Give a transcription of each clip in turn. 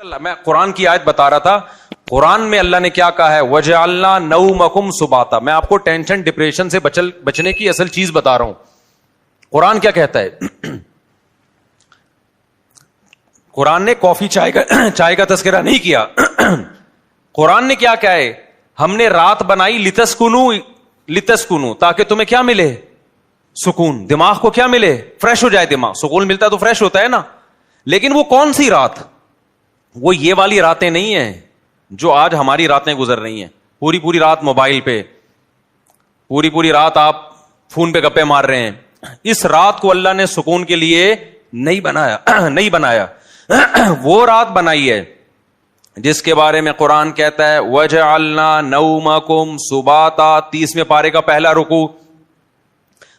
میں قرآن کی آیت بتا رہا تھا. قرآن میں اللہ نے کیا کہا ہے؟ وَجَعَلْنَا نَوْمَكُمْ سُبَاتًا. میں آپ کو ٹینشن ڈپریشن سے بچنے کی اصل چیز بتا رہا ہوں. قرآن کیا کہتا ہے؟ قرآن نے کافی چائے کا تذکرہ نہیں کیا. قرآن نے کیا کہا ہے؟ ہم نے رات بنائی لتسکنو تاکہ تمہیں کیا ملے؟ سکون. دماغ کو کیا ملے؟ فریش ہو جائے دماغ. سکون ملتا تو فریش ہوتا ہے نا. لیکن وہ کون سی رات؟ وہ یہ والی راتیں نہیں ہیں جو آج ہماری راتیں گزر رہی ہیں. پوری رات موبائل پہ, پوری رات آپ فون پہ گپے مار رہے ہیں. اس رات کو اللہ نے سکون کے لیے نہیں بنایا. وہ رات بنائی ہے جس کے بارے میں قرآن کہتا ہے وَجَعَلْنَا نَوْمَكُمْ سُبَاتًا. 30ویں پارے کا پہلا رکوع.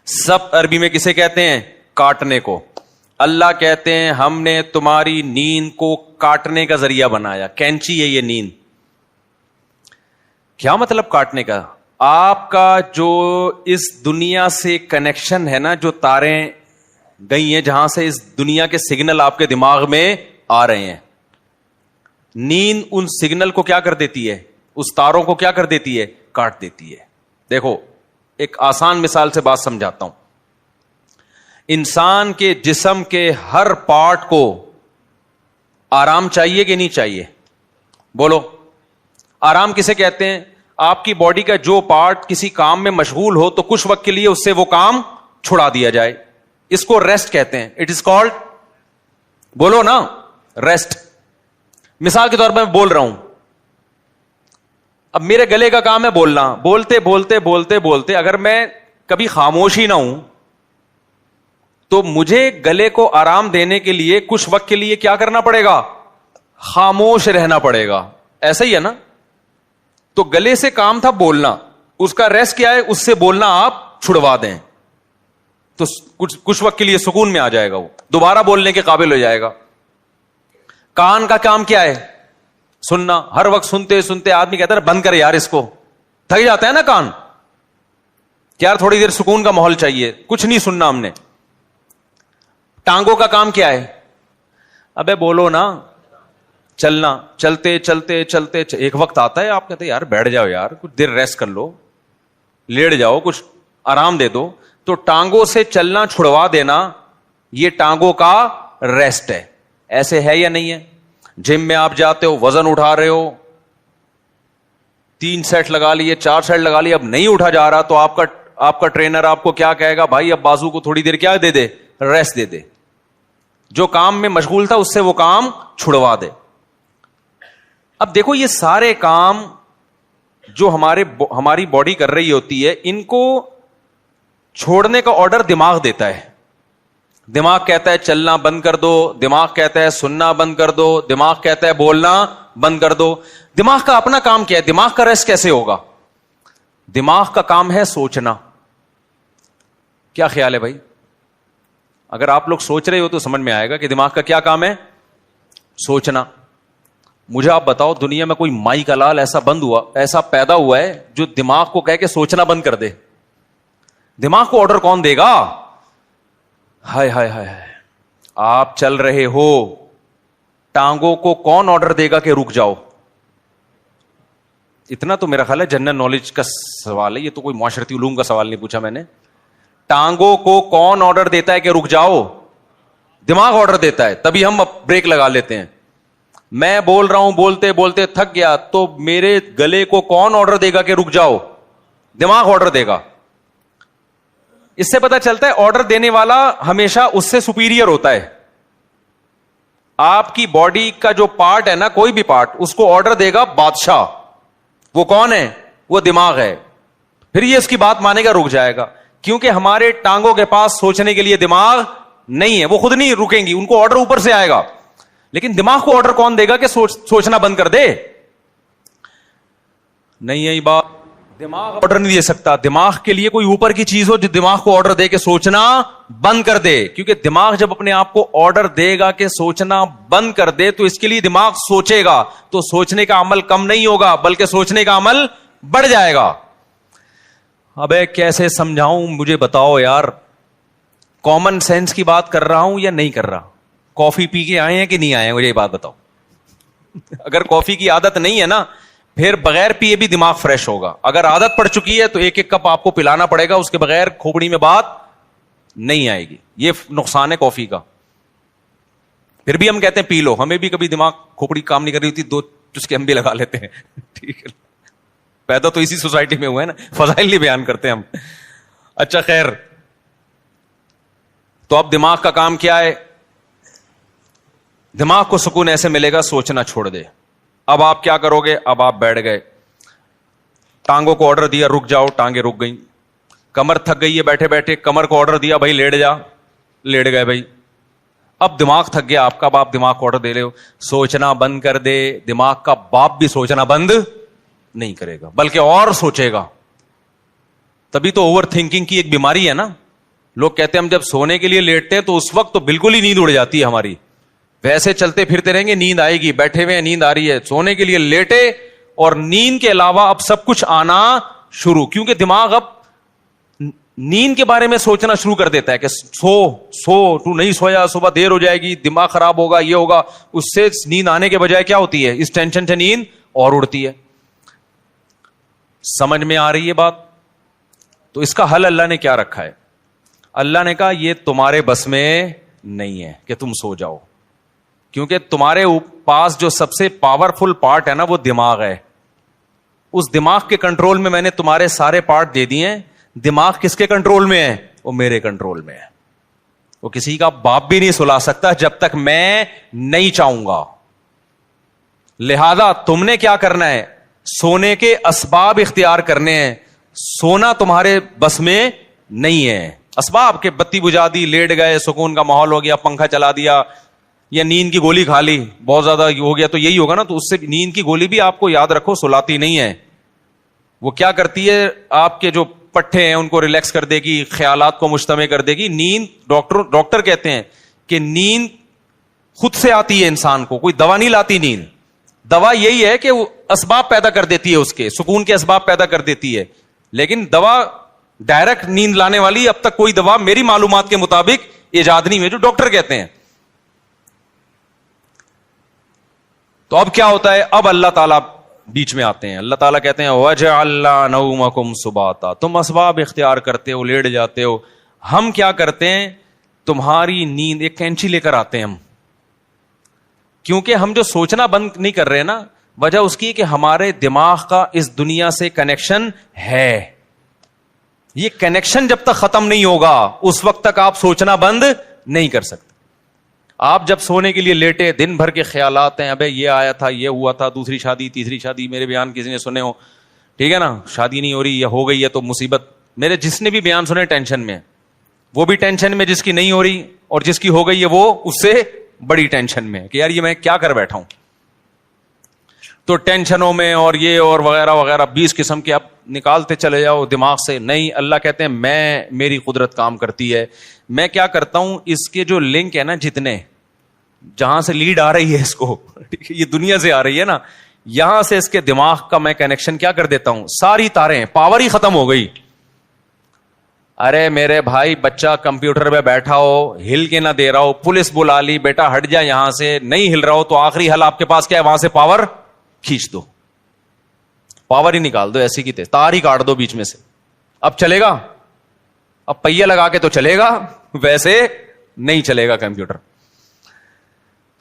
سب عربی میں کسے کہتے ہیں؟ کاٹنے کو. اللہ کہتے ہیں ہم نے تمہاری نیند کو کاٹنے کا ذریعہ بنایا. کینچی ہے یہ نیند. کیا مطلب کاٹنے کا؟ آپ کا جو اس دنیا سے کنیکشن ہے نا, جو تاریں گئی ہیں جہاں سے اس دنیا کے سگنل آپ کے دماغ میں آ رہے ہیں, نیند ان سگنل کو کیا کر دیتی ہے؟ اس تاروں کو کیا کر دیتی ہے؟ کاٹ دیتی ہے. دیکھو ایک آسان مثال سے بات سمجھاتا ہوں. انسان کے جسم کے ہر پارٹ کو آرام چاہیے کہ نہیں چاہیے؟ بولو. آرام کسے کہتے ہیں؟ آپ کی باڈی کا جو پارٹ کسی کام میں مشغول ہو تو کچھ وقت کے لیے اس سے وہ کام چھڑا دیا جائے, اس کو ریسٹ کہتے ہیں. اٹ از کالڈ, بولو نا, ریسٹ. مثال کے طور پر میں بول رہا ہوں, اب میرے گلے کا کام ہے بولنا. بولتے اگر میں کبھی خاموش ہی نہ ہوں تو مجھے گلے کو آرام دینے کے لیے کچھ وقت کے لیے کیا کرنا پڑے گا؟ خاموش رہنا پڑے گا. ایسا ہی ہے نا. تو گلے سے کام تھا بولنا, اس کا ریسٹ کیا ہے؟ اس سے بولنا آپ چھڑوا دیں تو کچھ وقت کے لیے سکون میں آ جائے گا, وہ دوبارہ بولنے کے قابل ہو جائے گا. کان کا کام کیا ہے؟ سننا. ہر وقت سنتے آدمی کہتا ہے بند کر یار اس کو, تھک جاتا ہے نا کان. یار تھوڑی دیر سکون کا ماحول چاہیے, کچھ نہیں سننا ہم نے. ٹانگوں کا کام کیا ہے؟ ابے بولو نا, چلنا. چلتے ایک وقت آتا ہے آپ کہتے ہیں یار بیٹھ جاؤ یار, کچھ دیر ریسٹ کر لو, لیٹ جاؤ, کچھ آرام دے دو. تو ٹانگوں سے چلنا چھڑوا دینا یہ ٹانگوں کا ریسٹ ہے. ایسے ہے یا نہیں ہے؟ جم میں آپ جاتے ہو, وزن اٹھا رہے ہو, 3 سیٹ لگا لیے, 4 سیٹ لگا لیے, اب نہیں اٹھا جا رہا تو آپ کا ٹرینر آپ کو کیا کہے گا؟ بھائی اب بازو کو تھوڑی دیر کیا دے دے؟ ریسٹ دے دے. جو کام میں مشغول تھا اس سے وہ کام چھڑوا دے. اب دیکھو یہ سارے کام جو ہماری باڈی کر رہی ہوتی ہے, ان کو چھوڑنے کا آرڈر دماغ دیتا ہے. دماغ کہتا ہے چلنا بند کر دو, دماغ کہتا ہے سننا بند کر دو, دماغ کہتا ہے بولنا بند کر دو. دماغ کا اپنا کام کیا ہے؟ دماغ کا ریسٹ کیسے ہوگا؟ دماغ کا کام ہے سوچنا. کیا خیال ہے بھائی؟ اگر آپ لوگ سوچ رہے ہو تو سمجھ میں آئے گا کہ دماغ کا کیا کام ہے؟ سوچنا. مجھے آپ بتاؤ دنیا میں کوئی مائی کا لال ایسا پیدا ہوا ہے جو دماغ کو کہہ کے سوچنا بند کر دے؟ دماغ کو آرڈر کون دے گا؟ ہائے آپ چل رہے ہو, ٹانگوں کو کون آرڈر دے گا کہ رک جاؤ؟ اتنا تو میرا خیال ہے جنرل نالج کا سوال ہے, یہ تو کوئی معاشرتی علوم کا سوال نہیں پوچھا میں نے. ٹانگوں کو کون آرڈر دیتا ہے کہ رک جاؤ؟ دماغ آرڈر دیتا ہے, تبھی ہم بریک لگا لیتے ہیں. میں بول رہا ہوں بولتے تھک گیا تو میرے گلے کو کون آرڈر دے گا کہ رک جاؤ؟ دماغ آرڈر دے گا. اس سے پتا چلتا ہے آرڈر دینے والا ہمیشہ اس سے سپیریئر ہوتا ہے. آپ کی باڈی کا جو پارٹ ہے نا, کوئی بھی پارٹ, اس کو آرڈر دے گا بادشاہ. وہ کون ہے؟ وہ دماغ ہے. پھر یہ اس کی بات مانے گا, رک جائے گا. کیونکہ ہمارے ٹانگوں کے پاس سوچنے کے لیے دماغ نہیں ہے, وہ خود نہیں رکیں گی, ان کو آرڈر اوپر سے آئے گا. لیکن دماغ کو آرڈر کون دے گا کہ سوچنا بند کر دے؟ نہیں ہے بات. دماغ آرڈر نہیں دے سکتا. دماغ کے لیے کوئی اوپر کی چیز ہو جو دماغ کو آرڈر دے کے سوچنا بند کر دے. کیونکہ دماغ جب اپنے آپ کو آرڈر دے گا کہ سوچنا بند کر دے تو اس کے لیے دماغ سوچے گا, تو سوچنے کا عمل کم نہیں ہوگا بلکہ سوچنے کا عمل بڑھ جائے گا. ابے کیسے سمجھاؤں مجھے بتاؤ یار. کامن سینس کی بات کر رہا ہوں یا نہیں کر رہا؟ کافی پی کے آئے ہیں کہ نہیں آئے ہیں؟ مجھے یہ بات بتاؤ. اگر کافی کی عادت نہیں ہے نا, پھر بغیر پیے بھی دماغ فریش ہوگا. اگر عادت پڑ چکی ہے تو ایک ایک کپ آپ کو پلانا پڑے گا, اس کے بغیر کھوپڑی میں بات نہیں آئے گی. یہ نقصان ہے کافی کا. پھر بھی ہم کہتے ہیں پی لو, ہمیں بھی کبھی دماغ کھوپڑی کام نہیں کر رہی ہوتی, 2 چسکے ہم بھی لگا لیتے ہیں. ٹھیک ہے, پیدا تو اسی سوسائٹی میں ہوئے نا, فضائل نہیں بیان کرتے ہم. اچھا خیر, تو اب دماغ کا کام کیا ہے؟ دماغ کو سکون ایسے ملے گا, سوچنا چھوڑ دے. اب آپ کیا کرو گے؟ اب آپ بیٹھ گئے, ٹانگوں کو آرڈر دیا رک جاؤ, ٹانگیں رک گئیں. کمر تھک گئی ہے بیٹھے بیٹھے, کمر کو آرڈر دیا بھائی لیٹ جا, لیٹ گئے بھائی. اب دماغ تھک گیا آپ کا, اب آپ دماغ کو آرڈر دے رہے ہو سوچنا بند کر دے. دماغ کا باپ بھی سوچنا بند نہیں کرے گا, بلکہ اور سوچے گا. تبھی تو اوور تھنکنگ کی ایک بیماری ہے نا. لوگ کہتے ہیں ہم جب سونے کے لیے لیٹتے ہیں تو اس وقت تو بالکل ہی نیند اڑ جاتی ہے ہماری. ویسے چلتے پھرتے رہیں گے نیند آئے گی, بیٹھے ہوئے نیند آ رہی ہے, سونے کے لیے لیٹے اور نیند کے علاوہ اب سب کچھ آنا شروع, کیونکہ دماغ اب نیند کے بارے میں سوچنا شروع کر دیتا ہے کہ سو تو نہیں سویا, صبح دیر ہو جائے گی, دماغ خراب ہوگا, یہ ہوگا. اس سے نیند آنے کے بجائے کیا ہوتی ہے, اس ٹینشن سے نیند اور اڑتی ہے. سمجھ میں آ رہی ہے بات؟ تو اس کا حل اللہ نے کیا رکھا ہے؟ اللہ نے کہا یہ تمہارے بس میں نہیں ہے کہ تم سو جاؤ, کیونکہ تمہارے پاس جو سب سے پاورفل پارٹ ہے نا وہ دماغ ہے. اس دماغ کے کنٹرول میں میں نے تمہارے سارے پارٹ دے دیے ہیں. دماغ کس کے کنٹرول میں ہے؟ وہ میرے کنٹرول میں ہے. وہ کسی کا باپ بھی نہیں سلا سکتا جب تک میں نہیں چاہوں گا. لہذا تم نے کیا کرنا ہے؟ سونے کے اسباب اختیار کرنے ہیں. سونا تمہارے بس میں نہیں ہے. اسباب کے بتی بجھا دی, لیٹ گئے, سکون کا ماحول ہو گیا, پنکھا چلا دیا, یا نیند کی گولی کھا لی, بہت زیادہ ہو گیا تو یہی ہوگا نا. تو اس سے نیند کی گولی بھی آپ کو یاد رکھو سلاتی نہیں ہے. وہ کیا کرتی ہے, آپ کے جو پٹھے ہیں ان کو ریلیکس کر دے گی, خیالات کو مجتمع کر دے گی. نیند ڈاکٹر کہتے ہیں کہ نیند خود سے آتی ہے انسان کو, کوئی دوا نہیں لاتی نیند. دوا یہی ہے کہ وہ اسباب پیدا کر دیتی ہے, اس کے سکون کے اسباب پیدا کر دیتی ہے. لیکن دوا ڈائریکٹ نیند لانے والی اب تک کوئی دوا میری معلومات کے مطابق ایجاد نہیں ہوئی, جو ڈاکٹر کہتے ہیں. تو اب کیا ہوتا ہے؟ اب اللہ تعالیٰ بیچ میں آتے ہیں. اللہ تعالیٰ کہتے ہیں وَجَعَلْنَا نَوْمَكُمْ سُبَاتًا, تم اسباب اختیار کرتے ہو, لیٹ جاتے ہو. ہم کیا کرتے ہیں؟ تمہاری نیند, ایک کینچی لے کر آتے ہیں ہم, کیونکہ ہم جو سوچنا بند نہیں کر رہے نا, وجہ اس کی کہ ہمارے دماغ کا اس دنیا سے کنیکشن ہے. یہ کنیکشن جب تک ختم نہیں ہوگا اس وقت تک آپ سوچنا بند نہیں کر سکتے. آپ جب سونے کے لیے لیٹے, دن بھر کے خیالات ہیں, ابے یہ آیا تھا, یہ ہوا تھا, دوسری شادی, تیسری شادی, میرے بیان کسی نے سنے ہو, ٹھیک ہے نا, شادی نہیں ہو رہی یا ہو گئی ہے تو مصیبت. میرے جس نے بھی بیان سنے ٹینشن میں, وہ بھی ٹینشن میں جس کی نہیں ہو رہی, اور جس کی ہو گئی ہے وہ اس سے بڑی ٹینشن میں کہ یار یہ میں کیا کر بیٹھا ہوں. تو ٹینشنوں میں اور یہ اور وغیرہ وغیرہ 20 قسم کے آپ نکالتے چلے جاؤ دماغ سے. نہیں, اللہ کہتے ہیں میری قدرت کام کرتی ہے. میں کیا کرتا ہوں, اس کے جو لنک ہے نا, جتنے جہاں سے لیڈ آ رہی ہے اس کو, یہ دنیا سے آ رہی ہے نا, یہاں سے اس کے دماغ کا میں کنیکشن کیا کر دیتا ہوں, ساری تاریں, پاور ہی ختم ہو گئی. ارے میرے بھائی, بچہ کمپیوٹر پہ بیٹھا ہو, ہل کے نہ دے رہا ہو, پولیس بلا لی, بیٹا ہٹ جا یہاں سے, نہیں ہل رہا ہو, تو آخری حل آپ کے پاس کیا ہے, وہاں سے پاور کھینچ دو, پاور ہی نکال دو, ایسی کی تار ہی کاٹ دو بیچ میں سے. اب چلے گا؟ اب پہیہ لگا کے تو چلے گا, ویسے نہیں چلے گا کمپیوٹر.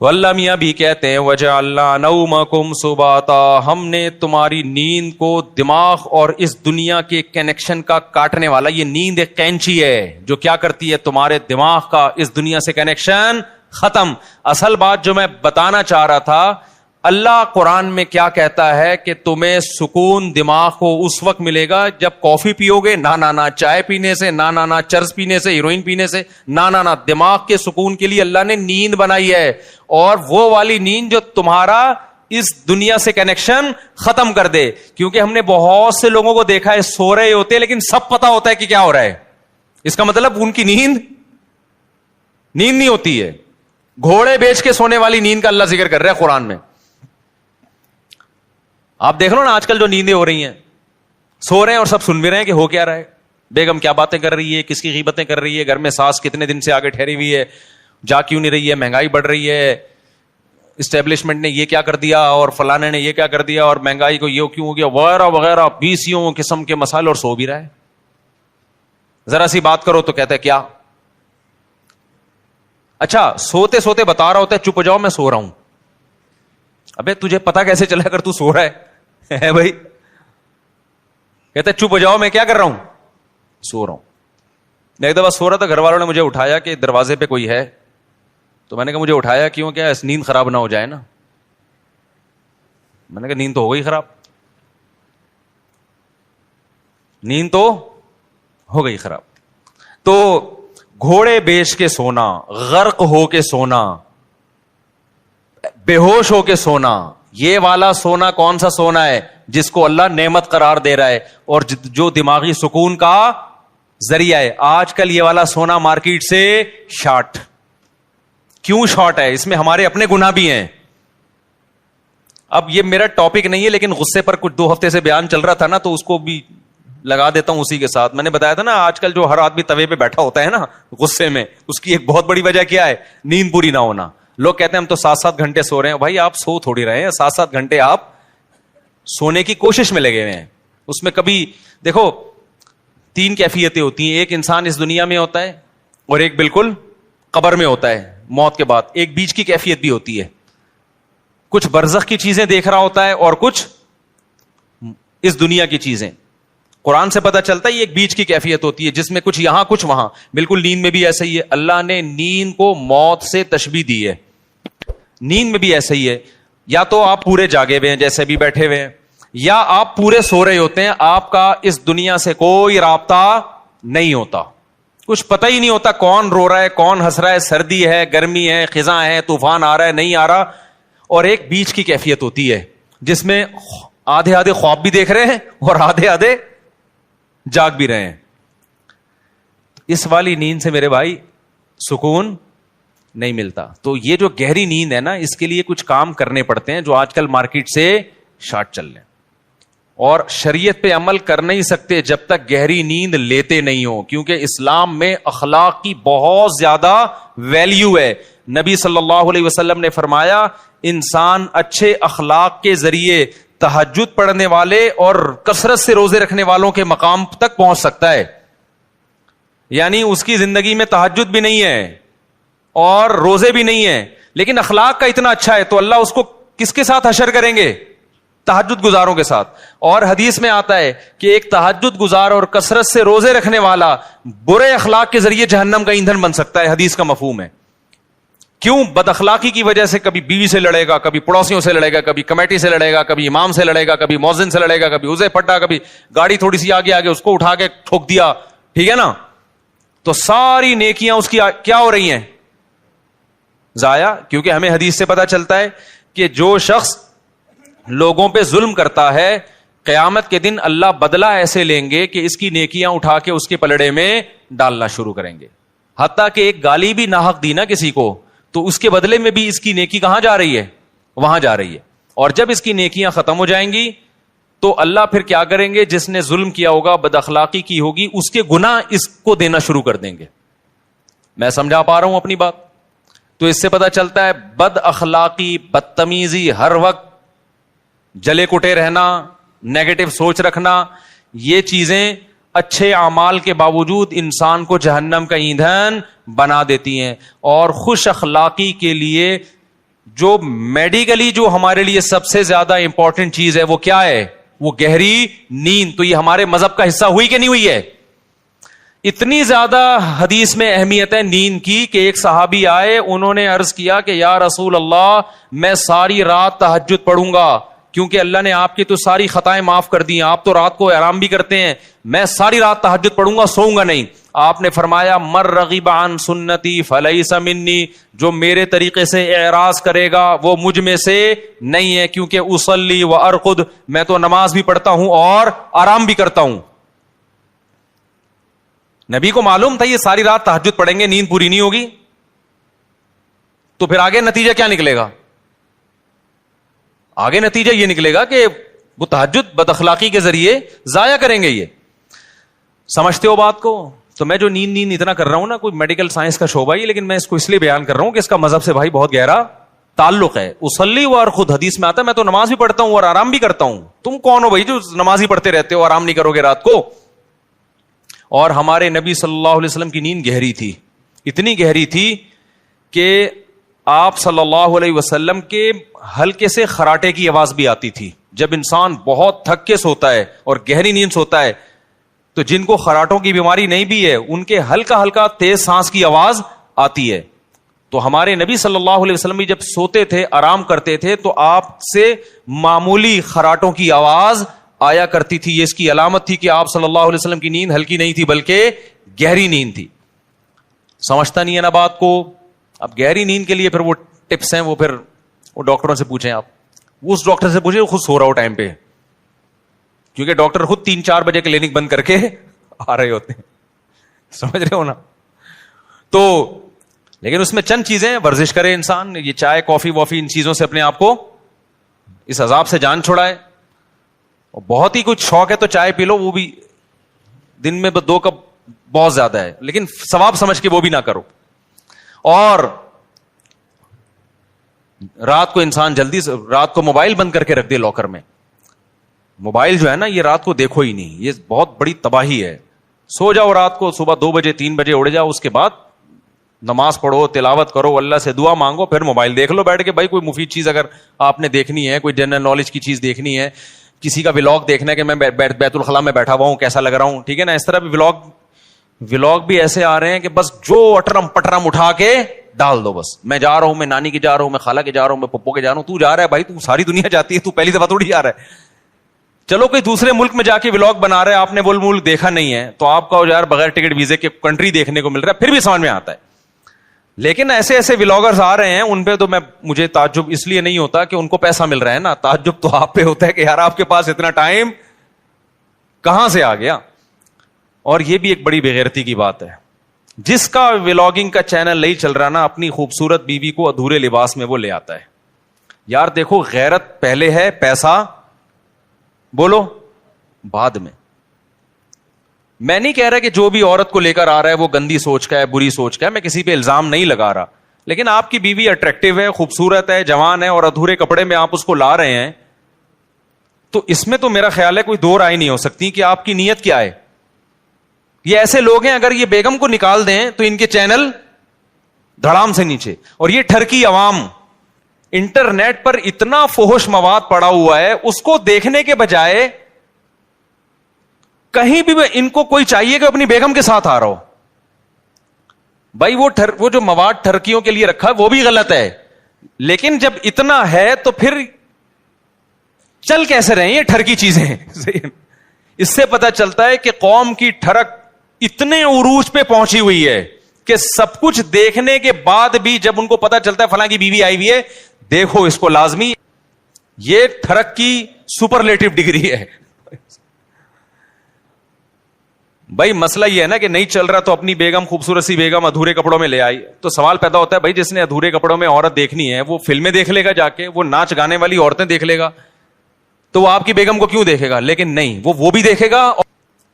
تو اللہ میاں بھی کہتے ہیں وَجَعَلْنَا نَوْمَكُمْ سُبَاتًا, ہم نے تمہاری نیند کو دماغ اور اس دنیا کے کنیکشن کا کاٹنے والا, یہ نیند ایک کینچی ہے جو کیا کرتی ہے, تمہارے دماغ کا اس دنیا سے کنیکشن ختم. اصل بات جو میں بتانا چاہ رہا تھا, اللہ قرآن میں کیا کہتا ہے کہ تمہیں سکون دماغ کو اس وقت ملے گا جب کافی پیو گے, نہ چائے پینے سے, نہ چرس پینے سے, ہیروئن پینے سے, نہ دماغ کے سکون کے لیے اللہ نے نیند بنائی ہے, اور وہ والی نیند جو تمہارا اس دنیا سے کنیکشن ختم کر دے. کیونکہ ہم نے بہت سے لوگوں کو دیکھا ہے سو رہے ہوتے لیکن سب پتا ہوتا ہے کہ کیا ہو رہا ہے. اس کا مطلب ان کی نیند نہیں ہوتی ہے. گھوڑے بیچ کے سونے والی نیند کا اللہ ذکر کر رہا ہے قرآن میں. آپ دیکھ لو نا آج کل جو نیندیں ہو رہی ہیں, سو رہے ہیں اور سب سن بھی رہے ہیں کہ ہو کیا رہا ہے, بیگم کیا باتیں کر رہی ہے, کس کی غیبتیں کر رہی ہے, گھر میں ساس کتنے دن سے آگے ٹھہری ہوئی ہے, جا کیوں نہیں رہی ہے, مہنگائی بڑھ رہی ہے, اسٹیبلشمنٹ نے یہ کیا کر دیا اور فلانے نے یہ کیا کر دیا اور مہنگائی کو یہ کیوں ہو گیا وغیرہ وغیرہ 20 قسم کے مسائل، اور سو بھی رہا ہے. ذرا سی بات کرو تو کہتا ہے کیا. اچھا سوتے سوتے بتا رہا ہوتا ہے چپ ہو جاؤ میں سو رہا ہوں. ابے تجھے پتا کیسے چلا اگر تو سو رہا ہے بھائی. کہتا ہے چپ ہو جاؤ میں کیا کر رہا ہوں، سو رہا ہوں. میں ایک دفعہ سو رہا تھا، گھر والوں نے مجھے اٹھایا کہ دروازے پہ کوئی ہے، تو میں نے کہا مجھے اٹھایا کیوں، کیا نیند خراب نہ ہو جائے نا. میں نے کہا نیند تو ہو گئی خراب، نیند تو ہو گئی خراب. تو گھوڑے بیچ کے سونا، غرق ہو کے سونا، بے ہوش ہو کے سونا، یہ والا سونا کون سا سونا ہے جس کو اللہ نعمت قرار دے رہا ہے اور جو دماغی سکون کا ذریعہ ہے. آج کل یہ والا سونا مارکیٹ سے شارٹ. کیوں شارٹ ہے؟ اس میں ہمارے اپنے گناہ بھی ہیں. اب یہ میرا ٹاپک نہیں ہے لیکن غصے پر کچھ 2 ہفتے سے بیان چل رہا تھا نا، تو اس کو بھی لگا دیتا ہوں اسی کے ساتھ. میں نے بتایا تھا نا آج کل جو ہر آدمی توے پہ بیٹھا ہوتا ہے نا غصے میں، اس کی ایک بہت بڑی وجہ کیا ہے؟ نیند پوری نہ ہونا. لوگ کہتے ہیں ہم تو 7-7 گھنٹے سو رہے ہیں. بھائی آپ سو تھوڑی رہے ہیں، 7-7 گھنٹے آپ سونے کی کوشش میں لگے ہوئے ہیں. اس میں کبھی دیکھو 3 کیفیتیں ہوتی ہیں. ایک انسان اس دنیا میں ہوتا ہے اور ایک بالکل قبر میں ہوتا ہے موت کے بعد. ایک بیچ کی کیفیت بھی ہوتی ہے، کچھ برزخ کی چیزیں دیکھ رہا ہوتا ہے اور کچھ اس دنیا کی چیزیں. قرآن سے پتا چلتا ہے یہ ایک بیچ کی کیفیت ہوتی ہے جس میں کچھ یہاں کچھ وہاں. بالکل نیند میں بھی ایسا ہی ہے. اللہ نے نیند کو موت سے تشبیہ دی ہے. نیند میں بھی ایسا ہی ہے، یا تو آپ پورے جاگے ہوئے ہیں جیسے بھی بیٹھے ہوئے ہیں، یا آپ پورے سو رہے ہوتے ہیں. آپ کا اس دنیا سے کوئی رابطہ نہیں ہوتا، کچھ پتہ ہی نہیں ہوتا کون رو رہا ہے کون ہنس رہا ہے، سردی ہے گرمی ہے خزاں ہے طوفان آ رہا ہے نہیں آ رہا. اور ایک بیچ کی کیفیت ہوتی ہے جس میں آدھے آدھے خواب بھی دیکھ رہے ہیں اور آدھے آدھے جاگ بھی رہے ہیں. اس والی نیند سے میرے بھائی سکون نہیں ملتا. تو یہ جو گہری نیند ہے نا، اس کے لیے کچھ کام کرنے پڑتے ہیں جو آج کل مارکیٹ سے شارٹ چل رہے ہیں. اور شریعت پہ عمل کر نہیں سکتے جب تک گہری نیند لیتے نہیں ہو، کیونکہ اسلام میں اخلاق کی بہت زیادہ ویلیو ہے. نبی صلی اللہ علیہ وسلم نے فرمایا انسان اچھے اخلاق کے ذریعے تہجد پڑھنے والے اور کثرت سے روزے رکھنے والوں کے مقام تک پہنچ سکتا ہے. یعنی اس کی زندگی میں تہجد بھی نہیں ہے اور روزے بھی نہیں ہیں، لیکن اخلاق کا اتنا اچھا ہے تو اللہ اس کو کس کے ساتھ حشر کریں گے؟ تہجد گزاروں کے ساتھ. اور حدیث میں آتا ہے کہ ایک تہجد گزار اور کثرت سے روزے رکھنے والا برے اخلاق کے ذریعے جہنم کا ایندھن بن سکتا ہے. حدیث کا مفہوم ہے. کیوں؟ بد اخلاقی کی وجہ سے کبھی بیوی سے لڑے گا، کبھی پڑوسیوں سے لڑے گا، کبھی کمیٹی سے لڑے گا، کبھی امام سے لڑے گا، کبھی مؤذن سے لڑے گا، کبھی اسے پٹا، کبھی گاڑی تھوڑی سی آگے اس کو اٹھا کے ٹھوک دیا. ٹھیک ہے نا؟ تو ساری نیکیاں اس کی کیا ہو رہی ہیں؟ ضائع. کیونکہ ہمیں حدیث سے پتا چلتا ہے کہ جو شخص لوگوں پہ ظلم کرتا ہے قیامت کے دن اللہ بدلہ ایسے لیں گے کہ اس کی نیکیاں اٹھا کے اس کے پلڑے میں ڈالنا شروع کریں گے. حتیٰ کہ ایک گالی بھی ناحق دی نا کسی کو تو اس کے بدلے میں بھی اس کی نیکی کہاں جا رہی ہے؟ وہاں جا رہی ہے. اور جب اس کی نیکیاں ختم ہو جائیں گی تو اللہ پھر کیا کریں گے؟ جس نے ظلم کیا ہوگا بد اخلاقی کی ہوگی اس کے گناہ اس کو دینا شروع کر دیں گے. میں سمجھا پا رہا ہوں اپنی بات؟ تو اس سے پتا چلتا ہے بد اخلاقی بدتمیزی ہر وقت جلے کٹے رہنا نیگیٹو سوچ رکھنا یہ چیزیں اچھے اعمال کے باوجود انسان کو جہنم کا ایندھن بنا دیتی ہیں. اور خوش اخلاقی کے لیے جو میڈیکلی جو ہمارے لیے سب سے زیادہ امپورٹنٹ چیز ہے وہ کیا ہے؟ وہ گہری نیند. تو یہ ہمارے مذہب کا حصہ ہوئی کہ نہیں ہوئی ہے؟ اتنی زیادہ حدیث میں اہمیت ہے نیند کی کہ ایک صحابی آئے, انہوں نے عرض کیا کہ یا رسول اللہ میں ساری رات تہجد پڑھوں گا کیونکہ اللہ نے آپ کی تو ساری خطائیں معاف کر دی ہیں, آپ تو رات کو آرام بھی کرتے ہیں, میں ساری رات تہجد پڑھوں گا, سوؤں گا نہیں. آپ نے فرمایا مر رغب عن سنتی فلیس منی, جو میرے طریقے سے اعراض کرے گا وہ مجھ میں سے نہیں ہے, کیونکہ اصلی و ارقد, میں تو نماز بھی پڑھتا ہوں اور آرام بھی کرتا ہوں. نبی کو معلوم تھا یہ ساری رات تہجد پڑھیں گے نیند پوری نہیں ہوگی, تو پھر آگے نتیجہ کیا نکلے گا؟ آگے نتیجہ یہ نکلے گا کہ وہ تہجد بد اخلاقی کے ذریعے ضائع کریں گے. یہ سمجھتے ہو بات کو؟ تو میں جو نیند اتنا کر رہا ہوں نا, کوئی میڈیکل سائنس کا شعبہ ہی, لیکن میں اس کو اس لیے بیان کر رہا ہوں کہ اس کا مذہب سے بھائی بہت گہرا تعلق ہے. اصلی و ارقد حدیث میں آتا ہے میں تو نماز بھی پڑھتا ہوں اور آرام بھی کرتا ہوں. تم کون ہو بھائی جو نماز ہی پڑھتے رہتے ہو آرام نہیں کرو گے رات کو؟ اور ہمارے نبی صلی اللہ علیہ وسلم کی نیند گہری تھی, اتنی گہری تھی کہ آپ صلی اللہ علیہ وسلم کے ہلکے سے خراٹے کی آواز بھی آتی تھی. جب انسان بہت تھک کے سوتا ہے اور گہری نیند سوتا ہے تو جن کو خراٹوں کی بیماری نہیں بھی ہے ان کے ہلکا ہلکا تیز سانس کی آواز آتی ہے. تو ہمارے نبی صلی اللہ علیہ وسلم بھی جب سوتے تھے آرام کرتے تھے تو آپ سے معمولی خراٹوں کی آواز آیا کرتی تھی. یہ اس کی علامت تھی کہ آپ صلی اللہ علیہ وسلم کی نیند ہلکی نہیں تھی بلکہ گہری نیند تھی. سمجھتا نہیں ہے نا بات کو. اب گہری نیند کے لیے پھر وہ ٹپس ہیں, وہ ڈاکٹروں سے پوچھیں. آپ اس ڈاکٹر سے پوچھیں خود سو رہا ہو ٹائم پہ, کیونکہ ڈاکٹر خود 3-4 بجے کلینک بند کر کے آ رہے ہوتے ہیں. سمجھ رہے ہو نا؟ تو لیکن اس میں چند چیزیں, ورزش کرے انسان, یہ چائے کافی وافی ان چیزوں سے اپنے آپ کو اس عذاب سے جان چھڑائے. اور بہت ہی کچھ شوق ہے تو چائے پی لو, وہ بھی دن میں 2 کپ بہت زیادہ ہے, لیکن ثواب سمجھ کے وہ بھی نہ کرو. اور رات کو انسان جلدی سے رات کو موبائل بند کر کے رکھ دے لاکر میں. موبائل جو ہے نا یہ رات کو دیکھو ہی نہیں, یہ بہت بڑی تباہی ہے. سو جاؤ رات کو, صبح 2 بجے 3 بجے اڑ جاؤ, اس کے بعد نماز پڑھو, تلاوت کرو, اللہ سے دعا مانگو, پھر موبائل دیکھ لو بیٹھ کے. بھائی کوئی مفید چیز اگر آپ نے دیکھنی ہے, کوئی جنرل نالج کی چیز دیکھنی ہے, کسی کا ولاگ دیکھنا ہے کہ میں بیت الخلاء میں بیٹھا ہوا ہوں کیسا لگ رہا ہوں, ٹھیک ہے نا, اس طرح بھی ولاگ بھی ایسے آ رہے ہیں کہ بس جو اٹرم پٹرم اٹھا کے ڈال دو. بس میں جا رہا ہوں, میں نانی کے جا رہا ہوں, میں خالہ کے جا رہا ہوں, میں پپو کے جا رہا ہوں. تو جا رہا ہے بھائی, تو ساری دنیا جاتی ہے, تو پہلی دفعہ تھوڑی جا رہا ہے. چلو کوئی دوسرے ملک میں جا کے ولاگ بنا رہا ہے, آپ نے وہ ملک دیکھا نہیں ہے, تو آپ کا یار بغیر ٹکٹ ویزے کے کنٹری دیکھنے کو مل رہا ہے, پھر بھی سمجھ میں آتا ہے. لیکن ایسے ایسے ولاگرز آ رہے ہیں, ان پہ تو مجھے تعجب اس لیے نہیں ہوتا کہ ان کو پیسہ مل رہا ہے نا, تعجب تو آپ پہ ہوتا ہے کہ یار آپ کے پاس اتنا ٹائم کہاں سے آ گیا. اور یہ بھی ایک بڑی بےغیرتی کی بات ہے, جس کا ولاگنگ کا چینل نہیں چل رہا نا, اپنی خوبصورت بیوی کو ادھورے لباس میں وہ لے آتا ہے. یار دیکھو, غیرت پہلے ہے, پیسہ بولو بعد میں. میں نہیں کہہ رہا کہ جو بھی عورت کو لے کر آ رہا ہے وہ گندی سوچ کا ہے, بری سوچ کا ہے, میں کسی پہ الزام نہیں لگا رہا. لیکن آپ کی بیوی اٹریکٹیو ہے, خوبصورت ہے, جوان ہے, اور ادھورے کپڑے میں آپ اس کو لا رہے ہیں, تو اس میں تو میرا خیال ہے کوئی دو رائے نہیں ہو سکتی کہ آپ کی نیت کیا ہے. یہ ایسے لوگ ہیں, اگر یہ بیگم کو نکال دیں تو ان کے چینل دھڑام سے نیچے. اور یہ ٹھرکی عوام, انٹرنیٹ پر اتنا فحش مواد پڑا ہوا ہے, اس کو دیکھنے کے بجائے کہیں بھی ان کو کوئی چاہیے کہ اپنی بیگم کے ساتھ آ رہا ہو. بھائی وہ جو مواد ٹھرکیوں کے لیے رکھا ہے وہ بھی غلط ہے, لیکن جب اتنا ہے تو پھر چل کیسے رہے یہ ٹھرکی چیزیں. اس سے پتا چلتا ہے کہ قوم کی ٹھرک اتنے عروج پہ پہنچی ہوئی ہے کہ سب کچھ دیکھنے کے بعد بھی جب ان کو پتا چلتا ہے فلاں کی بیوی آئی ہوئی ہے, دیکھو اس کو لازمی, یہ ٹھرک کی سپرلیٹو ڈگری ہے. بھائی مسئلہ یہ ہے نا کہ نہیں چل رہا تو اپنی بیگم, خوبصورت سی بیگم ادھورے کپڑوں میں لے آئی, تو سوال پیدا ہوتا ہے بھائی جس نے ادھورے کپڑوں میں عورت دیکھنی ہے وہ فلمیں دیکھ لے گا جا کے, وہ ناچ گانے والی عورتیں دیکھ لے گا, تو وہ آپ کی بیگم کو کیوں دیکھے گا؟ لیکن نہیں, وہ بھی دیکھے گا.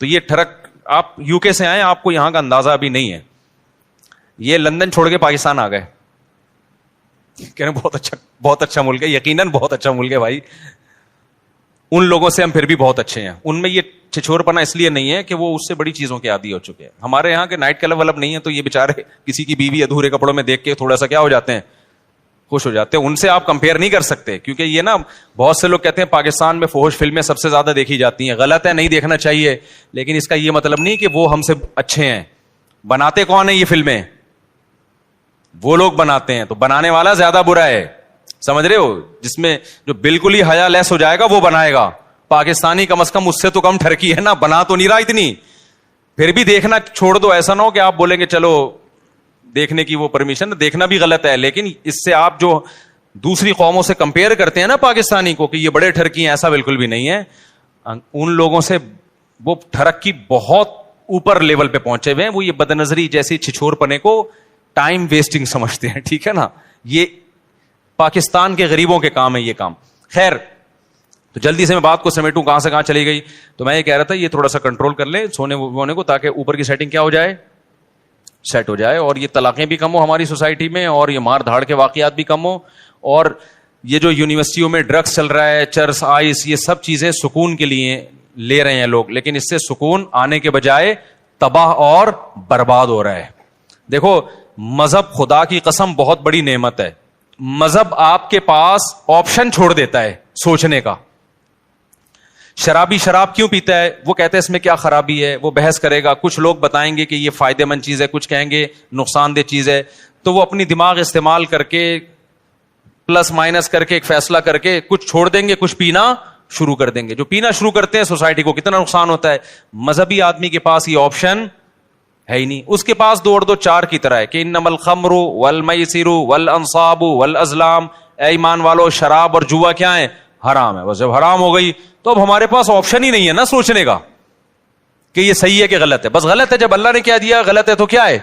تو یہ ٹھرک, آپ یو کے سے آئے, آپ کو یہاں کا اندازہ ابھی نہیں ہے. یہ لندن چھوڑ کے پاکستان آ گئے, کہہ رہے بہت اچھا ملک ہے, یقیناً بہت اچھا ملک ہے بھائی. ان لوگوں سے ہم پھر بھی بہت اچھے ہیں. ان میں یہ چھچور پنا اس لیے نہیں ہے کہ وہ اس سے بڑی چیزوں کے عادی ہو چکے ہیں. ہمارے یہاں کے نائٹ کلب ولب نہیں ہے, تو یہ بےچارے کسی کی بیوی ادھورے کپڑوں میں دیکھ کے تھوڑا سا کیا ہو جاتے ہیں, خوش ہو جاتے ہیں. ان سے آپ کمپیئر نہیں کر سکتے, کیونکہ یہ نا بہت سے لوگ کہتے ہیں پاکستان میں فحش فلمیں سب سے زیادہ دیکھی جاتی ہیں. غلط ہے, نہیں دیکھنا چاہیے, لیکن اس کا یہ مطلب نہیں کہ وہ ہم سے اچھے ہیں. بناتے کون ہیں یہ فلمیں؟ وہ لوگ بناتے ہیں, تو بنانے والا زیادہ برا ہے. سمجھ رہے ہو؟ جس میں جو بالکل ہی حیا لیس ہو جائے گا وہ بنائے گا. پاکستانی کم از کم اس سے تو کم ٹھرکی ہے نا, بنا تو نہیں رہا اتنی, پھر بھی دیکھنا چھوڑ دو. ایسا نہ ہو کہ آپ بولیں گے چلو دیکھنے کی وہ پرمیشن, دیکھنا بھی غلط ہے, لیکن اس سے آپ جو دوسری قوموں سے کمپیئر کرتے ہیں نا پاکستانی کو کہ یہ بڑے ٹھرکی ہیں, ایسا بالکل بھی نہیں ہے. ان لوگوں سے وہ ٹھرک کی بہت اوپر لیول پہ پہنچے ہوئے ہیں. وہ یہ بدنظری جیسی چھچور پنے کو ٹائم ویسٹنگ سمجھتے ہیں, ٹھیک ہے نا. یہ پاکستان کے غریبوں کے کام ہے یہ کام. خیر, تو جلدی سے میں بات کو سمیٹوں, کہاں سے کہاں چلی گئی. تو میں یہ کہہ رہا تھا یہ تھوڑا سا کنٹرول کر لیں سونے وونے کو, تاکہ اوپر کی سیٹنگ کیا ہو جائے, سیٹ ہو جائے, اور یہ طلاقیں بھی کم ہو ہماری سوسائٹی میں, اور یہ مار دھاڑ کے واقعات بھی کم ہو, اور یہ جو یونیورسٹیوں میں ڈرگس چل رہا ہے, چرس, آئس, یہ سب چیزیں سکون کے لیے لے رہے ہیں لوگ, لیکن اس سے سکون آنے کے بجائے تباہ اور برباد ہو رہا ہے. دیکھو مذہب خدا کی قسم بہت بڑی نعمت ہے. مذہب آپ کے پاس آپشن چھوڑ دیتا ہے سوچنے کا. شرابی شراب کیوں پیتا ہے, وہ کہتے ہیں اس میں کیا خرابی ہے, وہ بحث کرے گا. کچھ لوگ بتائیں گے کہ یہ فائدہ مند چیز ہے, کچھ کہیں گے نقصان دہ چیز ہے. تو وہ اپنی دماغ استعمال کر کے پلس مائنس کر کے ایک فیصلہ کر کے کچھ چھوڑ دیں گے, کچھ پینا شروع کر دیں گے. جو پینا شروع کرتے ہیں سوسائٹی کو کتنا نقصان ہوتا ہے. مذہبی آدمی کے پاس یہ آپشن ہے ہی نہیں. اس کے پاس 2 اور 2 4 کی طرح ہے کہ انما الخمر والمیسر والانصاب والازلام, اے ایمان والو شراب اور جوا کیا ہے, حرام ہے. بس جب حرام ہو گئی تو اب ہمارے پاس آپشن ہی نہیں ہے نا سوچنے کا کہ یہ صحیح ہے کہ غلط ہے. بس غلط ہے, جب اللہ نے کیا دیا غلط ہے تو کیا ہے,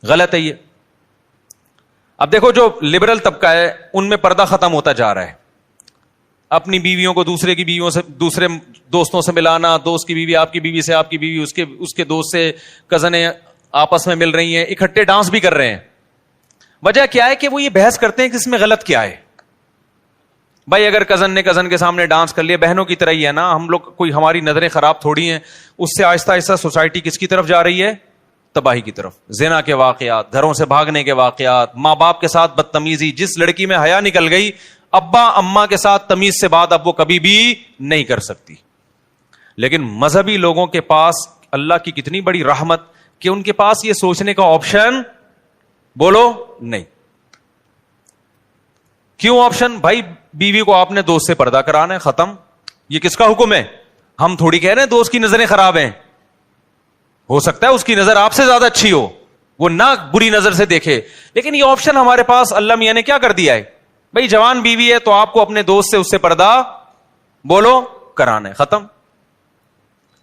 غلط ہے یہ. اب دیکھو جو لبرل طبقہ ہے ان میں پردہ ختم ہوتا جا رہا ہے. اپنی بیویوں کو دوسرے کی بیویوں سے, دوسرے دوستوں سے ملانا, دوست کی بیوی آپ کی بیوی سے, آپ کی بیوی اس کے دوست سے, کزنیں آپس میں مل رہی ہیں, اکٹھے ڈانس بھی کر رہے ہیں. وجہ کیا ہے کہ وہ یہ بحث کرتے ہیں کہ اس میں غلط کیا ہے. بھائی اگر کزن نے کزن کے سامنے ڈانس کر لیا, بہنوں کی طرح ہی ہے نا ہم لوگ, کوئی ہماری نظریں خراب تھوڑی ہیں. اس سے آہستہ آہستہ سوسائٹی کس کی طرف جا رہی ہے, تباہی کی طرف. زنا کے واقعات, گھروں سے بھاگنے کے واقعات, ماں باپ کے ساتھ بدتمیزی. جس لڑکی میں حیا نکل گئی, ابا اماں کے ساتھ تمیز سے بات اب وہ کبھی بھی نہیں کر سکتی. لیکن مذہبی لوگوں کے پاس اللہ کی کتنی بڑی رحمت کہ ان کے پاس یہ سوچنے کا آپشن بولو نہیں. کیوں آپشن؟ بھائی بیوی کو آپ نے دوست سے پردہ کرانا ہے, ختم. یہ کس کا حکم ہے؟ ہم تھوڑی کہہ رہے ہیں دوست کی نظریں خراب ہیں. ہو سکتا ہے اس کی نظر آپ سے زیادہ اچھی ہو, وہ نہ بری نظر سے دیکھے, لیکن یہ آپشن ہمارے پاس اللہ میاں نے کیا کر دیا ہے. بھائی جوان بیوی ہے تو آپ کو اپنے دوست سے اس سے پردہ بولو کرانا ہے, ختم.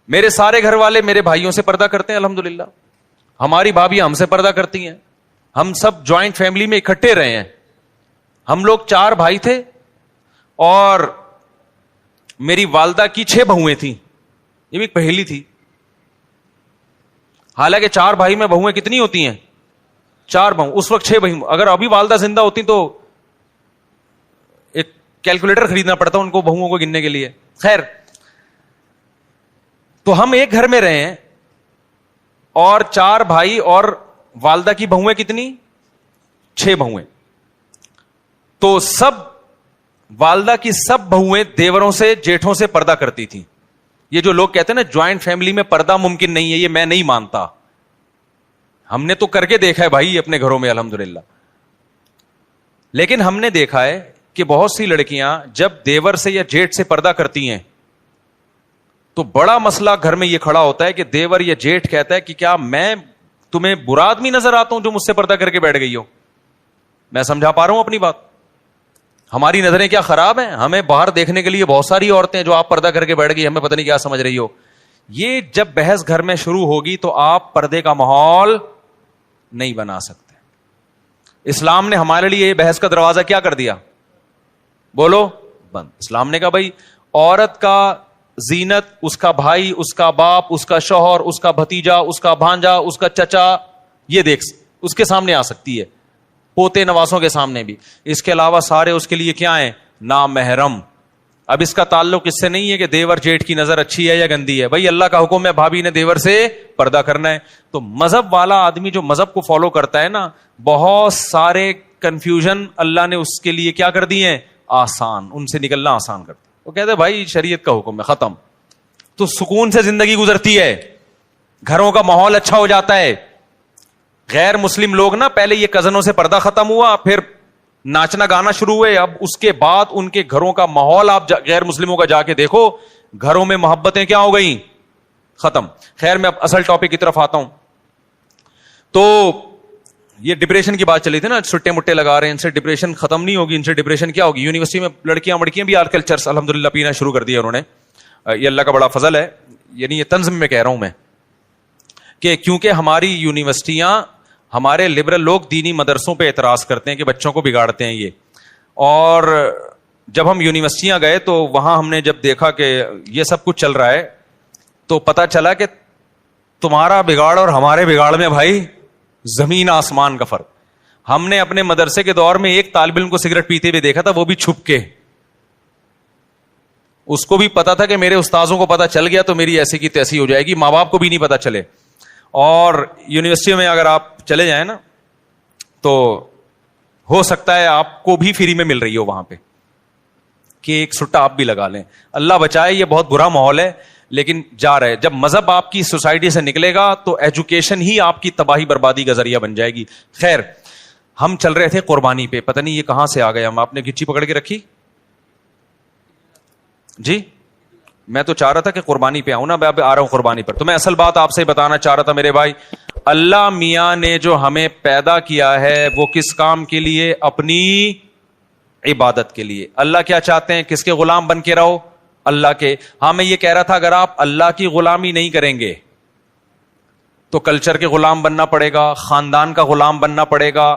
میرے سارے گھر والے میرے بھائیوں سے پردہ کرتے ہیں الحمدللہ. ہماری بھابھی ہم سے پردہ کرتی ہیں. ہم سب جوائنٹ فیملی میں اکٹھے رہے ہیں. ہم لوگ 4 بھائی تھے اور میری والدہ کی 6 بہویں تھیں. یہ بھی ایک پہیلی تھی. حالانکہ 4 بھائی میں بہویں کتنی ہوتی ہیں, 4 بہو. اس وقت 6 بہو. اگر ابھی والدہ زندہ ہوتی تو ایک کیلکولیٹر خریدنا پڑتا ان کو بہوؤں کو گننے کے لیے. خیر, تو ہم ایک گھر میں رہے ہیں اور 4 بھائی اور والدہ کی بہویں کتنی, 6 بہویں. تو سب والدہ کی سب بہویں دیوروں سے جیٹھوں سے پردہ کرتی تھیں. یہ جو لوگ کہتے ہیں نا جوائنٹ فیملی میں پردہ ممکن نہیں ہے, یہ میں نہیں مانتا. ہم نے تو کر کے دیکھا ہے بھائی اپنے گھروں میں الحمدللہ. لیکن ہم نے دیکھا ہے کہ بہت سی لڑکیاں جب دیور سے یا جیٹ سے پردہ کرتی ہیں تو بڑا مسئلہ گھر میں یہ کھڑا ہوتا ہے کہ دیور یا جیٹ کہتا ہے کہ کیا میں تمہیں برا آدمی نظر آتا ہوں جو مجھ سے پردہ کر کے بیٹھ گئی ہو. میں سمجھا پا رہا ہوں اپنی بات. ہماری نظریں کیا خراب ہیں؟ ہمیں باہر دیکھنے کے لیے بہت ساری عورتیں جو آپ پردہ کر کے بیٹھ گئی, ہمیں پتہ نہیں کیا سمجھ رہی ہو. یہ جب بحث گھر میں شروع ہوگی تو آپ پردے کا ماحول نہیں بنا سکتے. اسلام نے ہمارے لیے یہ بحث کا دروازہ کیا کر دیا, بولو بند. اسلام نے کہا بھائی عورت کا زینت اس کا بھائی, اس کا باپ, اس کا شوہر, اس کا بھتیجا, اس کا بھانجا, اس کا چچا, یہ دیکھ اس کے سامنے آ سکتی ہے, پوتے نواسوں کے سامنے بھی. اس کے علاوہ سارے اس کے لیے کیا ہیں, نامحرم. اب اس کا تعلق اس سے نہیں ہے کہ دیور جیٹ کی نظر اچھی ہے یا گندی ہے. بھائی اللہ کا حکم ہے بھابھی نے دیور سے پردہ کرنا ہے. تو مذہب والا آدمی جو مذہب کو فالو کرتا ہے نا, بہت سارے کنفیوژن اللہ نے اس کے لیے کیا کر دیے ہیں, آسان, ان سے نکلنا آسان کرتا. وہ کہتے ہیں بھائی شریعت کا حکم ہے, ختم. تو سکون سے زندگی گزرتی ہے, گھروں کا ماحول اچھا ہو جاتا ہے. غیر مسلم لوگ نا پہلے یہ کزنوں سے پردہ ختم ہوا, پھر ناچنا گانا شروع ہوئے, اب اس کے بعد ان کے گھروں کا ماحول آپ غیر مسلموں کا جا کے دیکھو, گھروں میں محبتیں کیا ہو گئیں, ختم. خیر میں اب اصل ٹاپک کی طرف آتا ہوں. تو یہ ڈپریشن کی بات چلی تھی نا, چھٹے مٹے لگا رہے ہیں, ان سے ڈپریشن ختم نہیں ہوگی. ان سے ڈپریشن کیا ہوگی؟ یونیورسٹی میں لڑکیاں مڑکیاں بھی آج کل چرس الحمدللہ پینا شروع کر دیا انہوں نے. یہ اللہ کا بڑا فضل ہے, یعنی یہ طنز میں کہہ رہا ہوں میں کہ کیونکہ ہماری یونیورسٹیاں, ہمارے لبرل لوگ دینی مدرسوں پہ اعتراض کرتے ہیں کہ بچوں کو بگاڑتے ہیں یہ. اور جب ہم یونیورسٹیاں گئے تو وہاں ہم نے جب دیکھا کہ یہ سب کچھ چل رہا ہے تو پتا چلا کہ تمہارا بگاڑ اور ہمارے بگاڑ میں بھائی زمین آسمان کا فرق. ہم نے اپنے مدرسے کے دور میں ایک طالب علم کو سگریٹ پیتے ہوئے دیکھا تھا, وہ بھی چھپ کے. اس کو بھی پتا تھا کہ میرے استاذوں کو پتا چل گیا تو میری ایسی کی تیسی ہو جائے گی, ماں باپ کو بھی نہیں پتا چلے. اور یونیورسٹی میں اگر آپ چلے جائیں نا تو ہو سکتا ہے آپ کو بھی فری میں مل رہی ہو وہاں پہ کہ ایک سٹا آپ بھی لگا لیں. اللہ بچائے, یہ بہت برا ماحول ہے, لیکن جا رہے. جب مذہب آپ کی سوسائٹی سے نکلے گا تو ایجوکیشن ہی آپ کی تباہی بربادی کا ذریعہ بن جائے گی. خیر, ہم چل رہے تھے قربانی پہ, پتہ نہیں یہ کہاں سے آ گئے ہم. آپ نے گچی پکڑ کے رکھی جی. میں تو چاہ رہا تھا کہ قربانی پہ آؤں نا, میں اب آ رہا ہوں قربانی پر. تو میں اصل بات آپ سے بتانا چاہ رہا تھا میرے بھائی, اللہ میاں نے جو ہمیں پیدا کیا ہے وہ کس کام کے لیے؟ اپنی عبادت کے لیے. اللہ کیا چاہتے ہیں؟ کس کے غلام بن کے رہو؟ اللہ کے. ہاں میں یہ کہہ رہا تھا اگر آپ اللہ کی غلامی نہیں کریں گے تو کلچر کے غلام بننا پڑے گا, خاندان کا غلام بننا پڑے گا,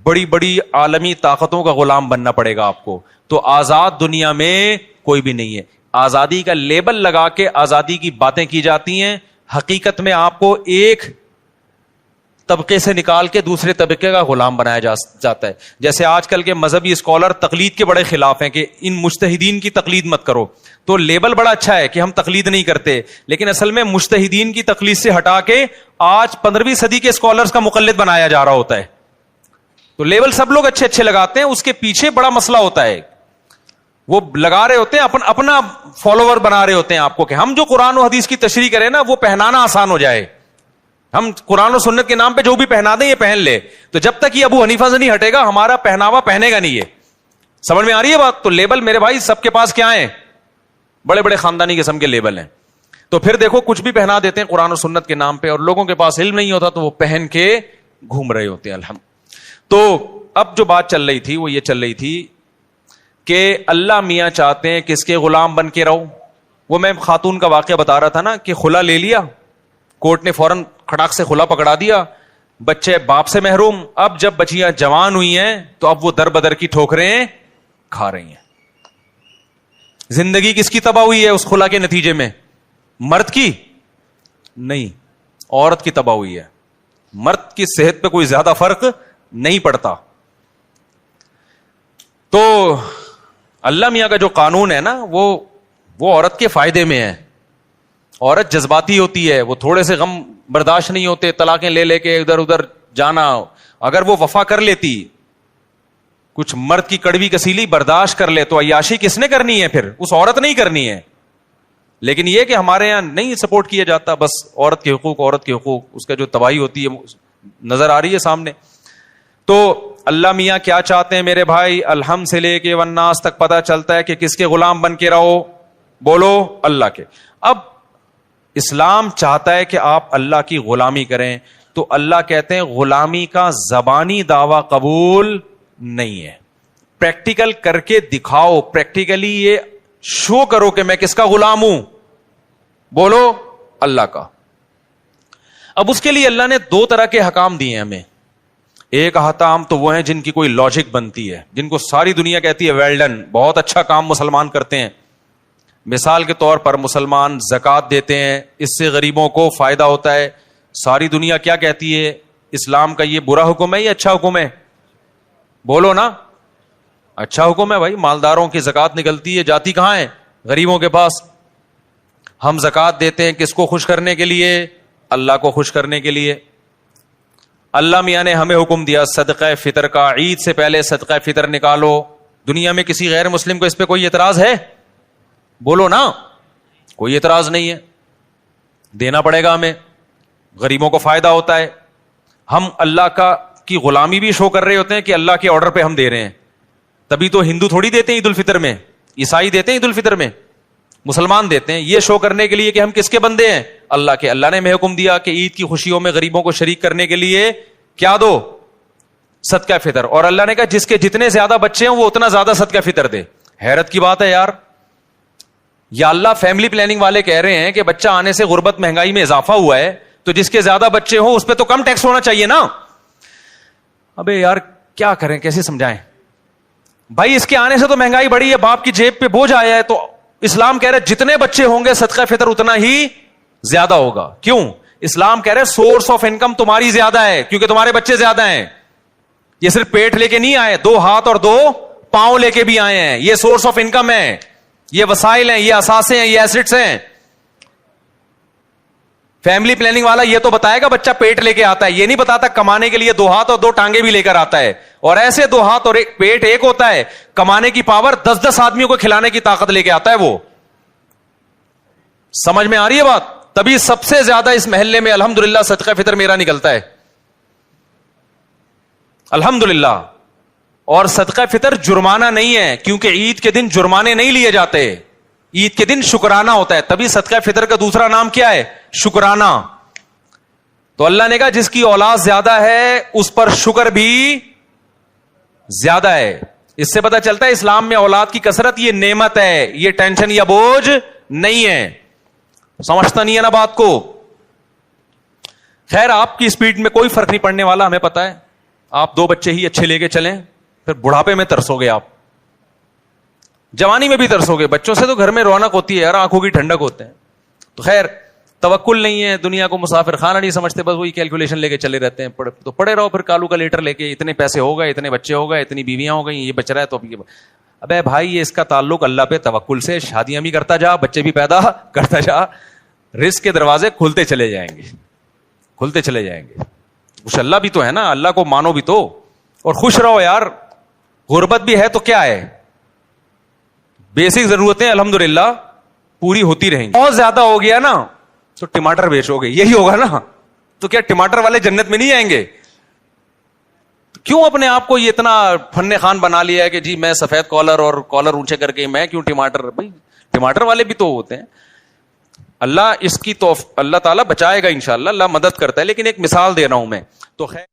بڑی بڑی عالمی طاقتوں کا غلام بننا پڑے گا آپ کو. تو آزاد دنیا میں کوئی بھی نہیں ہے. آزادی کا لیبل لگا کے آزادی کی باتیں کی جاتی ہیں, حقیقت میں آپ کو ایک طبقے سے نکال کے دوسرے طبقے کا غلام بنایا جاتا ہے. جیسے آج کل کے مذہبی اسکالر تقلید کے بڑے خلاف ہیں کہ ان مجتہدین کی تقلید مت کرو. تو لیبل بڑا اچھا ہے کہ ہم تقلید نہیں کرتے, لیکن اصل میں مجتہدین کی تقلید سے ہٹا کے آج 15ویں صدی کے اسکالرز کا مقلد بنایا جا رہا ہوتا ہے. تو لیبل سب لوگ اچھے اچھے لگاتے ہیں, اس کے پیچھے بڑا مسئلہ ہوتا ہے. وہ لگا رہے ہوتے ہیں اپنا فالوور بنا رہے ہوتے ہیں آپ کو کہ ہم جو قرآن و حدیث کی تشریح کریں نا وہ پہنانا آسان ہو جائے, ہم قرآن و سنت کے نام پہ جو بھی پہنا دیں یہ پہن لے. تو جب تک یہ ابو حنیفہ سے نہیں ہٹے گا ہمارا پہناوا پہنے گا نہیں. یہ سمجھ میں آ رہی ہے بات؟ تو لیبل میرے بھائی سب کے پاس کیا ہیں؟ بڑے بڑے خاندانی قسم کے لیبل ہیں. تو پھر دیکھو کچھ بھی پہنا دیتے ہیں قرآن و سنت کے نام پہ, اور لوگوں کے پاس علم نہیں ہوتا تو وہ پہن کے گھوم رہے ہوتے ہیں. الحمد. تو اب جو بات چل رہی تھی وہ یہ چل رہی تھی کہ اللہ میاں چاہتے ہیں کس کے غلام بن کے رہو. وہ میں خاتون کا واقعہ بتا رہا تھا نا کہ خلا لے لیا, کورٹ نے فوراً کھڑاک سے خلا پکڑا دیا, بچے باپ سے محروم. اب جب بچیاں جوان ہوئی ہیں تو اب وہ در بدر کی ٹھوکریں کھا رہی ہیں. زندگی کس کی تباہ ہوئی ہے اس خلا کے نتیجے میں؟ مرد کی نہیں, عورت کی تباہ ہوئی ہے. مرد کی صحت پہ کوئی زیادہ فرق نہیں پڑتا. تو اللہ میاں کا جو قانون ہے نا وہ عورت کے فائدے میں ہے. عورت جذباتی ہوتی ہے, وہ تھوڑے سے غم برداشت نہیں ہوتے, طلاقیں لے لے کے ادھر ادھر جانا. اگر وہ وفا کر لیتی, کچھ مرد کی کڑوی کسیلی برداشت کر لے, تو عیاشی کس نے کرنی ہے؟ پھر اس عورت نہیں کرنی ہے. لیکن یہ کہ ہمارے یہاں نہیں سپورٹ کیا جاتا, بس عورت کے حقوق, عورت کے حقوق, اس کا جو تباہی ہوتی ہے نظر آ رہی ہے سامنے. تو اللہ میاں کیا چاہتے ہیں میرے بھائی؟ الحمد سے لے کے والناس تک پتہ چلتا ہے کہ کس کے غلام بن کے رہو؟ بولو اللہ کے. اب اسلام چاہتا ہے کہ آپ اللہ کی غلامی کریں, تو اللہ کہتے ہیں غلامی کا زبانی دعویٰ قبول نہیں ہے, پریکٹیکل کر کے دکھاؤ, پریکٹیکلی یہ شو کرو کہ میں کس کا غلام ہوں. بولو اللہ کا. اب اس کے لیے اللہ نے 2 طرح کے حکام دیے ہیں ہمیں. ایک احکام تو وہ ہیں جن کی کوئی لاجک بنتی ہے, جن کو ساری دنیا کہتی ہے ویل ڈن, بہت اچھا کام مسلمان کرتے ہیں. مثال کے طور پر مسلمان زکوٰۃ دیتے ہیں, اس سے غریبوں کو فائدہ ہوتا ہے. ساری دنیا کیا کہتی ہے؟ اسلام کا یہ برا حکم ہے یا اچھا حکم ہے؟ بولو نا, اچھا حکم ہے بھائی. مالداروں کی زکوٰۃ نکلتی ہے, جاتی کہاں ہے؟ غریبوں کے پاس. ہم زکوٰۃ دیتے ہیں کس کو خوش کرنے کے لیے؟ اللہ کو خوش کرنے کے لیے. اللہ میاں نے ہمیں حکم دیا صدقہ فطر کا, عید سے پہلے صدقہ فطر نکالو. دنیا میں کسی غیر مسلم کو اس پہ کوئی اعتراض ہے؟ بولو نا, کوئی اعتراض نہیں ہے. دینا پڑے گا ہمیں, غریبوں کو فائدہ ہوتا ہے. ہم اللہ کی غلامی بھی شو کر رہے ہوتے ہیں کہ اللہ کے آرڈر پہ ہم دے رہے ہیں. تبھی تو ہندو تھوڑی دیتے ہیں عید الفطر میں, عیسائی دیتے ہیں عید الفطر میں, مسلمان دیتے ہیں. یہ شو کرنے کے لیے کہ ہم کس کے بندے ہیں؟ اللہ کے. اللہ نے ہمیں حکم دیا کہ عید کی خوشیوں میں غریبوں کو شریک کرنے کے لیے کیا دو؟ صدقہ فطر. اور اللہ نے کہا جس کے جتنے زیادہ بچے ہیں وہ اتنا زیادہ صدقہ فطر دے. حیرت کی بات ہے یار. یا اللہ فیملی پلاننگ والے کہہ رہے ہیں کہ بچہ آنے سے غربت مہنگائی میں اضافہ ہوا ہے, تو جس کے زیادہ بچے ہوں اس پہ تو کم ٹیکس ہونا چاہیے نا. ابے یار کیا کریں, کیسے سمجھائیں بھائی؟ اس کے آنے سے تو مہنگائی بڑھی ہے, باپ کی جیب پہ بوجھ آیا ہے. تو اسلام کہہ رہے جتنے بچے ہوں گے صدقہ فطر اتنا ہی زیادہ ہوگا. کیوں؟ اسلام کہہ رہے سورس آف انکم تمہاری زیادہ ہے کیونکہ تمہارے بچے زیادہ ہیں. یہ صرف پیٹ لے کے نہیں آئے, 2 ہاتھ اور 2 پاؤں لے کے بھی آئے ہیں. یہ سورس آف انکم ہے, یہ وسائل ہیں, یہ اثاثے ہیں, یہ ایسٹس ہیں. فیملی پلاننگ والا یہ تو بتائے گا بچہ پیٹ لے کے آتا ہے, یہ نہیں بتاتا کمانے کے لیے 2 ہاتھ اور 2 ٹانگیں بھی لے کر آتا ہے. اور ایسے 2 ہاتھ اور ایک پیٹ ایک ہوتا ہے, کمانے کی پاور 10 آدمیوں کو کھلانے کی طاقت لے کے آتا ہے. وہ سمجھ میں آ رہی ہے بات؟ تبھی سب سے زیادہ اس محلے میں الحمدللہ صدقہ فطر میرا نکلتا ہے, الحمدللہ. اور صدقہ فطر جرمانہ نہیں ہے, کیونکہ عید کے دن جرمانے نہیں لیے جاتے, عید کے دن شکرانہ ہوتا ہے. تبھی صدقہ فطر کا دوسرا نام کیا ہے؟ شکرانہ. تو اللہ نے کہا جس کی اولاد زیادہ ہے اس پر شکر بھی زیادہ ہے. اس سے پتہ چلتا ہے اسلام میں اولاد کی کثرت یہ نعمت ہے, یہ ٹینشن یا بوجھ نہیں ہے. سمجھتا نہیں ہے نا بات کو؟ خیر, آپ کی سپیڈ میں کوئی فرق نہیں پڑنے والا, ہمیں پتا ہے. آپ 2 بچے ہی اچھے لے کے چلیں, پھر بڑھاپے میں ترسو گے آپ, جوانی میں بھی ترسو گے. بچوں سے تو گھر میں رونق ہوتی ہے یار, آنکھوں کی ٹھنڈک ہوتے ہیں. تو خیر, توکل نہیں ہے, دنیا کو مسافر خانہ نہیں سمجھتے, بس وہی کیلکولیشن لے کے چلے رہتے ہیں. تو پڑے رہو پھر کالو کا لیٹر لے کے, اتنے پیسے ہو گئے, اتنے بچے ہو گئے, اتنی بیویاں ہو گئی, یہ بچ رہا ہے. تو ابے بھائی یہ اس کا تعلق اللہ پہ توکل سے, شادیاں بھی کرتا جا, بچے بھی پیدا کرتا جا, رزق کے دروازے کھلتے چلے جائیں گے, کھلتے چلے جائیں گے. کچھ اللہ بھی تو ہے نا, اللہ کو مانو بھی تو, اور خوش رہو یار. غربت بھی ہے تو کیا ہے, بیسک ضرورتیں الحمدللہ پوری ہوتی رہیں گی. بہت زیادہ ہو گیا نا تو ٹماٹر بیچو گے, یہی ہوگا نا. تو کیا ٹماٹر والے جنت میں نہیں آئیں گے؟ کیوں اپنے آپ کو یہ اتنا فن خان بنا لیا ہے کہ جی میں سفید کالر اور کالر اونچے کر کے میں کیوں ٹماٹر؟ بھائی ٹماٹر والے بھی تو ہوتے ہیں. اللہ اس کی تو اللہ تعالیٰ بچائے گا انشاءاللہ, اللہ مدد کرتا ہے. لیکن ایک مثال دے رہا ہوں میں تو خیر.